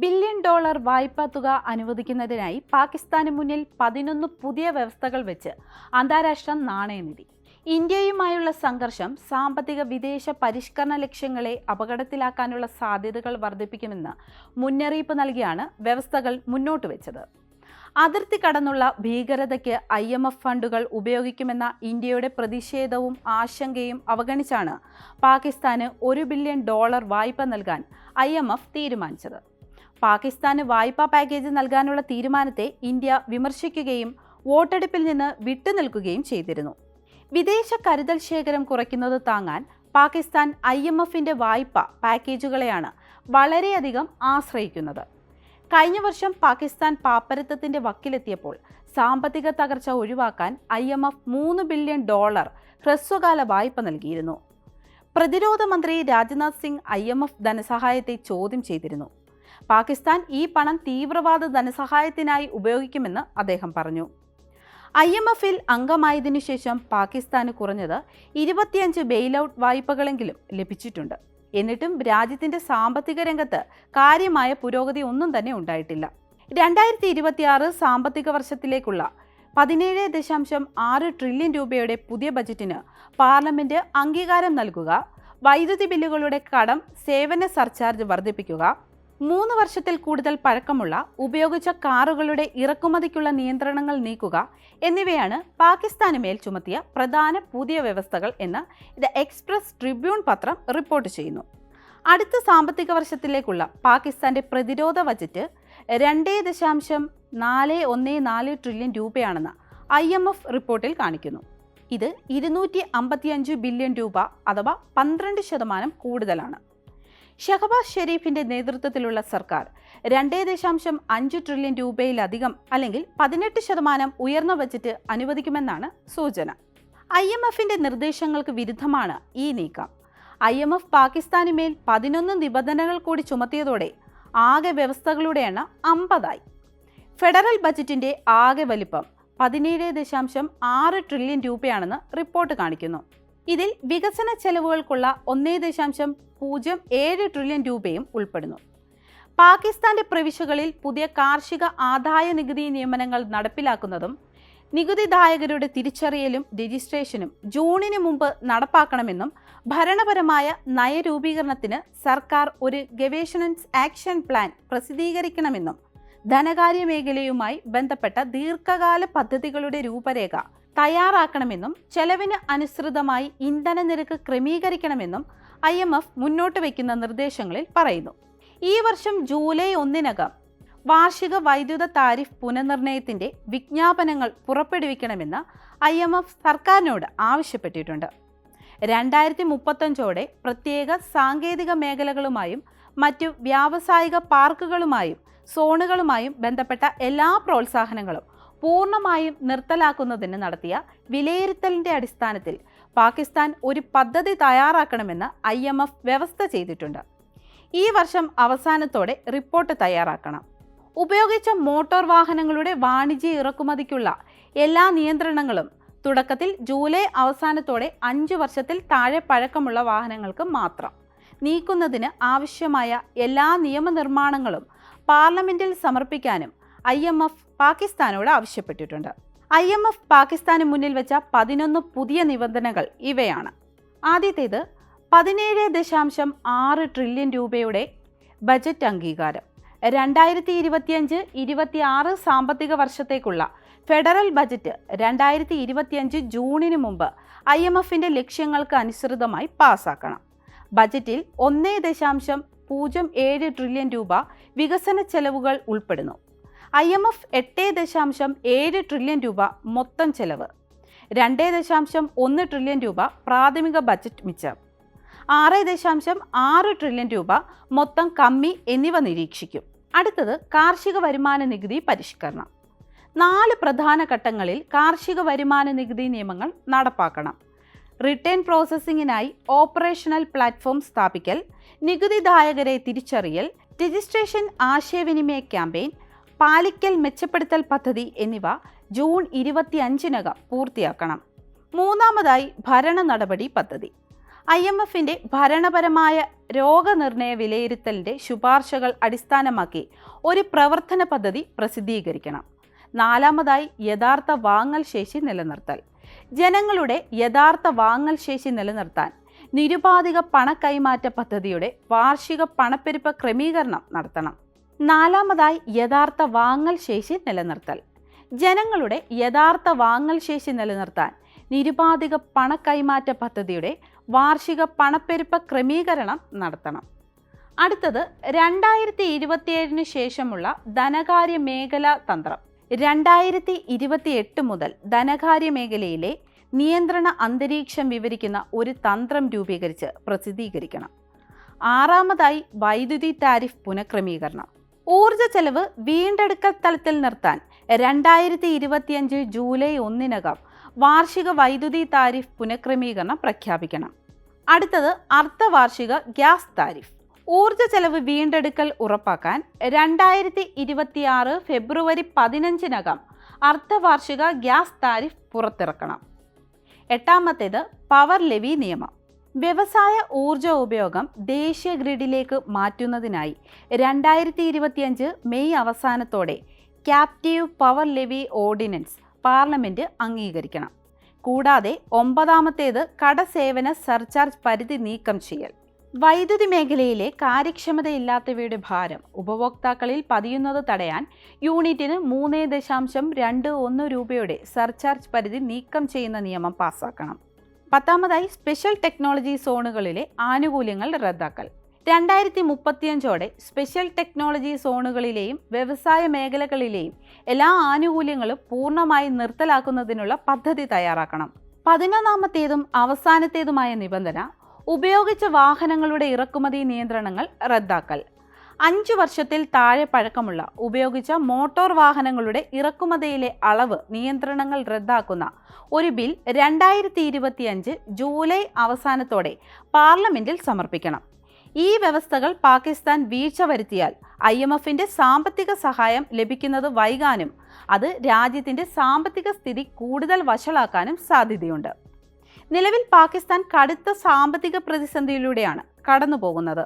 Billion dollar വായ്പാ തുക അനുവദിക്കുന്നതിനായി പാകിസ്ഥാന് മുന്നിൽ 11 പുതിയ വ്യവസ്ഥകൾ വെച്ച് അന്താരാഷ്ട്ര നാണയനിധി. ഇന്ത്യയുമായുള്ള സംഘർഷം സാമ്പത്തിക വിദേശ പരിഷ്കരണ ലക്ഷ്യങ്ങളെ അപകടത്തിലാക്കാനുള്ള സാധ്യതകൾ വർദ്ധിപ്പിക്കുമെന്ന് മുന്നറിയിപ്പ് നൽകിയാണ് വ്യവസ്ഥകൾ മുന്നോട്ട് വെച്ചത്. അതിർത്തി കടന്നുള്ള ഭീകരതയ്ക്ക് IMF ഫണ്ടുകൾ ഉപയോഗിക്കുമെന്ന ഇന്ത്യയുടെ പ്രതിഷേധവും ആശങ്കയും അവഗണിച്ചാണ് പാകിസ്ഥാന് $1 ബില്യൺ വായ്പ നൽകാൻ IMF തീരുമാനിച്ചത്. പാകിസ്ഥാന് വായ്പാ പാക്കേജ് നൽകാനുള്ള തീരുമാനത്തെ ഇന്ത്യ വിമർശിക്കുകയും വോട്ടെടുപ്പിൽ നിന്ന് വിട്ടുനിൽക്കുകയും ചെയ്തിരുന്നു. വിദേശ കരുതൽ ശേഖരം കുറയ്ക്കുന്നത് താങ്ങാൻ പാകിസ്ഥാൻ IMFന്റെ വായ്പാ പാക്കേജുകളെയാണ് വളരെയധികം ആശ്രയിക്കുന്നത്. കഴിഞ്ഞ വർഷം പാകിസ്ഥാൻ പാപ്പരത്തത്തിന്റെ വക്കിലെത്തിയപ്പോൾ സാമ്പത്തിക തകർച്ച ഒഴിവാക്കാൻ IMF $3 ബില്യൺ ഹ്രസ്വകാല വായ്പ നൽകിയിരുന്നു. പ്രതിരോധ മന്ത്രി രാജ്നാഥ് സിംഗ് IMF ധനസഹായത്തെ ചോദ്യം ചെയ്തിരുന്നു. പാകിസ്ഥാൻ ഈ പണം തീവ്രവാദ ധനസഹായത്തിനായി ഉപയോഗിക്കുമെന്ന് അദ്ദേഹം പറഞ്ഞു. IMFൽ അംഗമായതിനു ശേഷം പാകിസ്ഥാന് കുറഞ്ഞത് 25 ബെയിലൌട്ട് വായ്പകളെങ്കിലും ലഭിച്ചിട്ടുണ്ട്. എന്നിട്ടും രാജ്യത്തിന്റെ സാമ്പത്തിക രംഗത്ത് കാര്യമായ പുരോഗതി ഒന്നും തന്നെ ഉണ്ടായിട്ടില്ല. 2026 സാമ്പത്തിക വർഷത്തിലേക്കുള്ള 17.6 ട്രില്യൺ രൂപയുടെ പുതിയ ബജറ്റിന് പാർലമെന്റ് അംഗീകാരം നൽകുക, വൈദ്യുതി ബില്ലുകളുടെ കടം സേവന സർചാർജ് വർദ്ധിപ്പിക്കുക, 3 വർഷത്തിൽ കൂടുതൽ പഴക്കമുള്ള ഉപയോഗിച്ച കാറുകളുടെ ഇറക്കുമതിക്കുള്ള നിയന്ത്രണങ്ങൾ നീക്കുക എന്നിവയാണ് പാകിസ്ഥാന് മേൽ ചുമത്തിയ പ്രധാന പുതിയ വ്യവസ്ഥകൾ എന്ന് ദ എക്സ്പ്രസ് ട്രിബ്യൂൺ പത്രം റിപ്പോർട്ട് ചെയ്യുന്നു. അടുത്ത സാമ്പത്തിക വർഷത്തിലേക്കുള്ള പാകിസ്ഥാന്റെ പ്രതിരോധ ബജറ്റ് 2.414 ട്രില്യൺ രൂപയാണെന്ന് IMF റിപ്പോർട്ടിൽ കാണിക്കുന്നു. ഇത് 255 ബില്യൺ രൂപ അഥവാ 12% കൂടുതലാണ്. ഷഹബാസ് ഷെരീഫിന്റെ നേതൃത്വത്തിലുള്ള സർക്കാർ 2.5 ട്രില്യൺ രൂപയിലധികം അല്ലെങ്കിൽ 18% ഉയർന്ന ബജറ്റ് അനുവദിക്കുമെന്നാണ് സൂചന. IMFന്റെ നിർദ്ദേശങ്ങൾക്ക് വിരുദ്ധമാണ് ഈ നീക്കം. IMF പാകിസ്ഥാന് മേൽ 11 നിബന്ധനകൾ കൂടി ചുമത്തിയതോടെ ആകെ വ്യവസ്ഥകളുടെ എണ്ണം 50 ആയി. ഫെഡറൽ ബജറ്റിന്റെ ആകെ വലിപ്പം 17.6 ട്രില്യൺ രൂപയാണെന്ന് റിപ്പോർട്ട് കാണിക്കുന്നു. ഇതിൽ വികസന ചെലവുകൾക്കുള്ള 1.07 ട്രില്യൺ രൂപയും ഉൾപ്പെടുന്നു. പാകിസ്ഥാന്റെ പ്രവിശ്യകളിൽ പുതിയ കാർഷിക ആദായ നികുതി നിയമനങ്ങൾ നടപ്പിലാക്കുന്നതും നികുതിദായകരുടെ തിരിച്ചറിയലും രജിസ്ട്രേഷനും ജൂണിന് മുമ്പ് നടപ്പാക്കണമെന്നും ഭരണപരമായ നയരൂപീകരണത്തിന് സർക്കാർ ഒരു ഗവേഷണൻസ് ആക്ഷൻ പ്ലാൻ പ്രസിദ്ധീകരിക്കണമെന്നും ധനകാര്യ മേഖലയുമായി ബന്ധപ്പെട്ട ദീർഘകാല പദ്ധതികളുടെ രൂപരേഖ തയ്യാറാക്കണമെന്നും ചെലവിന് അനുസൃതമായി ഇന്ധന നിരക്ക് ക്രമീകരിക്കണമെന്നും IMF മുന്നോട്ട് വയ്ക്കുന്ന നിർദ്ദേശങ്ങളിൽ പറയുന്നു. ഈ വർഷം ജൂലൈ 1 വാർഷിക വൈദ്യുത താരിഫ് പുനർനിർണയത്തിന്റെ വിജ്ഞാപനങ്ങൾ പുറപ്പെടുവിക്കണമെന്ന് IMF സർക്കാരിനോട് ആവശ്യപ്പെട്ടിട്ടുണ്ട്. 2035 പ്രത്യേക സാങ്കേതിക മേഖലകളുമായും മറ്റു വ്യാവസായിക പാർക്കുകളുമായും സോണുകളുമായും ബന്ധപ്പെട്ട എല്ലാ പ്രോത്സാഹനങ്ങളും പൂർണ്ണമായും നിർത്തലാക്കുന്നതിന് നടത്തിയ വിലയിരുത്തലിന്റെ അടിസ്ഥാനത്തിൽ പാകിസ്ഥാൻ ഒരു പദ്ധതി തയ്യാറാക്കണമെന്ന് IMF വ്യവസ്ഥ ചെയ്തിട്ടുണ്ട്. ഈ വർഷം അവസാനത്തോടെ റിപ്പോർട്ട് തയ്യാറാക്കണം. ഉപയോഗിച്ച മോട്ടോർ വാഹനങ്ങളുടെ വാണിജ്യ ഇറക്കുമതിക്കുള്ള എല്ലാ നിയന്ത്രണങ്ങളും തുടക്കത്തിൽ ജൂലൈ അവസാനത്തോടെ 5 വർഷത്തിൽ താഴെ പഴക്കമുള്ള വാഹനങ്ങൾക്ക് മാത്രം നീക്കുന്നതിന് ആവശ്യമായ എല്ലാ നിയമനിർമ്മാണങ്ങളും പാർലമെന്റിൽ സമർപ്പിക്കാനും IMF പാകിസ്ഥാനോട് ആവശ്യപ്പെട്ടിട്ടുണ്ട്. IMF പാകിസ്ഥാന് മുന്നിൽ വെച്ച 11 പുതിയ നിബന്ധനകൾ ഇവയാണ്. ആദ്യത്തേത് 17.6 ട്രില്യൺ രൂപയുടെ ബജറ്റ് അംഗീകാരം. 2025-26 സാമ്പത്തിക വർഷത്തേക്കുള്ള ഫെഡറൽ ബജറ്റ് 2025 ജൂണിന് മുമ്പ് IMFന്റെ ലക്ഷ്യങ്ങൾക്ക് അനുസൃതമായി പാസാക്കണം. ബജറ്റിൽ 1.07 ട്രില്യൺ രൂപ വികസന ചെലവുകൾ ഉൾപ്പെടുന്നു. IMF 8.7 ട്രില്യൺ രൂപ മൊത്തം ചെലവ്, 2.1 ട്രില്യൺ രൂപ പ്രാഥമിക ബജറ്റ് മിച്ചം, 6.6 ട്രില്യൺ രൂപ മൊത്തം കമ്മി എന്നിവ നിരീക്ഷിക്കും. അടുത്തത് കാർഷിക വരുമാന നികുതി പരിഷ്കരണം. 4 പ്രധാന ഘട്ടങ്ങളിൽ കാർഷിക വരുമാന നികുതി നിയമങ്ങൾ നടപ്പാക്കണം. റിട്ടേൺ പ്രോസസ്സിംഗിനായി ഓപ്പറേഷണൽ പ്ലാറ്റ്ഫോം സ്ഥാപിക്കൽ, നികുതിദായകരെ തിരിച്ചറിയൽ, രജിസ്ട്രേഷൻ ആശയവിനിമയ ക്യാമ്പയിൻ, പാലിക്കൽ മെച്ചപ്പെടുത്തൽ പദ്ധതി എന്നിവ ജൂൺ 25 പൂർത്തിയാക്കണം. മൂന്നാമതായി ഭരണ നടപടി പദ്ധതി. IMFന്റെ ഭരണപരമായ രോഗനിർണയ വിലയിരുത്തലിന്റെ ശുപാർശകൾ അടിസ്ഥാനമാക്കി ഒരു പ്രവർത്തന പദ്ധതി പ്രസിദ്ധീകരിക്കണം. 4-മതായി യഥാർത്ഥ വാങ്ങൽ ശേഷി നിലനിർത്തൽ. ജനങ്ങളുടെ യഥാർത്ഥ വാങ്ങൽ ശേഷി നിലനിർത്താൻ നിരുപാധിക പണക്കൈമാറ്റ പദ്ധതിയുടെ വാർഷിക പണപ്പെരുപ്പ ക്രമീകരണം നടത്തണം. 4-മതായി യഥാർത്ഥ വാങ്ങൽ ശേഷി നിലനിർത്തൽ. ജനങ്ങളുടെ യഥാർത്ഥ വാങ്ങൽ ശേഷി നിലനിർത്താൻ നിരുപാധിക പണക്കൈമാറ്റ പദ്ധതിയുടെ വാർഷിക പണപ്പെരുപ്പ ക്രമീകരണം നടത്തണം. അടുത്തത് 2027 ശേഷമുള്ള ധനകാര്യ മേഖലാ തന്ത്രം. 2028 മുതൽ ധനകാര്യ മേഖലയിലെ നിയന്ത്രണ അന്തരീക്ഷം വിവരിക്കുന്ന ഒരു തന്ത്രം രൂപീകരിച്ച് പ്രസിദ്ധീകരിക്കണം. 6-മതായി വൈദ്യുതി താരിഫ് പുനഃക്രമീകരണം. ഊർജ്ജ ചെലവ് വീണ്ടെടുക്കൽ തലത്തിൽ നിർത്താൻ 2025 ജൂലൈ 1 വാർഷിക വൈദ്യുതി താരിഫ് പുനഃക്രമീകരണം പ്രഖ്യാപിക്കണം. അടുത്തത് അർദ്ധവാർഷിക ഗ്യാസ് താരിഫ്. ഊർജ്ജ ചെലവ് വീണ്ടെടുക്കൽ ഉറപ്പാക്കാൻ 2026 ഫെബ്രുവരി 15 അർദ്ധവാർഷിക ഗ്യാസ് താരിഫ് പുറത്തിറക്കണം. 8-മത്തേത് പവർ ലെവി നിയമം. വ്യവസായ ഊർജ്ജ ഉപയോഗം ദേശീയ ഗ്രിഡിലേക്ക് മാറ്റുന്നതിനായി 2025 മെയ് അവസാനത്തോടെ captive power levy ordinance parliament അംഗീകരിക്കണം. കൂടാതെ 9-മത്തേത് കടസേവന സർചാർജ് പരിധി നീക്കം ചെയ്യൽ. വൈദ്യുതി മേഖലയിലെ കാര്യക്ഷമതയില്ലാത്തവയുടെ ഭാരം ഉപഭോക്താക്കളിൽ പതിയുന്നത് തടയാൻ യൂണിറ്റിന് 3.21 രൂപയുടെ സർചാർജ് പരിധി നീക്കം ചെയ്യുന്ന നിയമം പാസാക്കണം. 10-മതായി സ്പെഷ്യൽ ടെക്നോളജി സോണുകളിലെ ആനുകൂല്യങ്ങൾ റദ്ദാക്കൽ. 2035 സ്പെഷ്യൽ ടെക്നോളജി സോണുകളിലെയും വ്യവസായ മേഖലകളിലെയും എല്ലാ ആനുകൂല്യങ്ങളും പൂർണ്ണമായി നിർത്തലാക്കുന്നതിനുള്ള പദ്ധതി തയ്യാറാക്കണം. 11-മത്തേതും അവസാനത്തേതുമായ നിബന്ധന ഉപയോഗിച്ച വാഹനങ്ങളുടെ ഇറക്കുമതി നിയന്ത്രണങ്ങൾ റദ്ദാക്കൽ. 5 വർഷത്തിൽ താഴെ പഴക്കമുള്ള ഉപയോഗിച്ച മോട്ടോർ വാഹനങ്ങളുടെ ഇറക്കുമതിയിലെ അളവ് നിയന്ത്രണങ്ങൾ റദ്ദാക്കുന്ന ഒരു ബിൽ 2025 ജൂലൈ അവസാനത്തോടെ പാർലമെന്റിൽ സമർപ്പിക്കണം. ഈ വ്യവസ്ഥകൾ പാകിസ്ഥാൻ വീഴ്ച വരുത്തിയാൽ IMFന്റെ സാമ്പത്തിക സഹായം ലഭിക്കുന്നത് വൈകാനും അത് രാജ്യത്തിന്റെ സാമ്പത്തിക സ്ഥിതി കൂടുതൽ വഷളാക്കാനും സാധ്യതയുണ്ട്. നിലവിൽ പാകിസ്ഥാൻ കടുത്ത സാമ്പത്തിക പ്രതിസന്ധിയിലൂടെയാണ് കടന്നുപോകുന്നത്.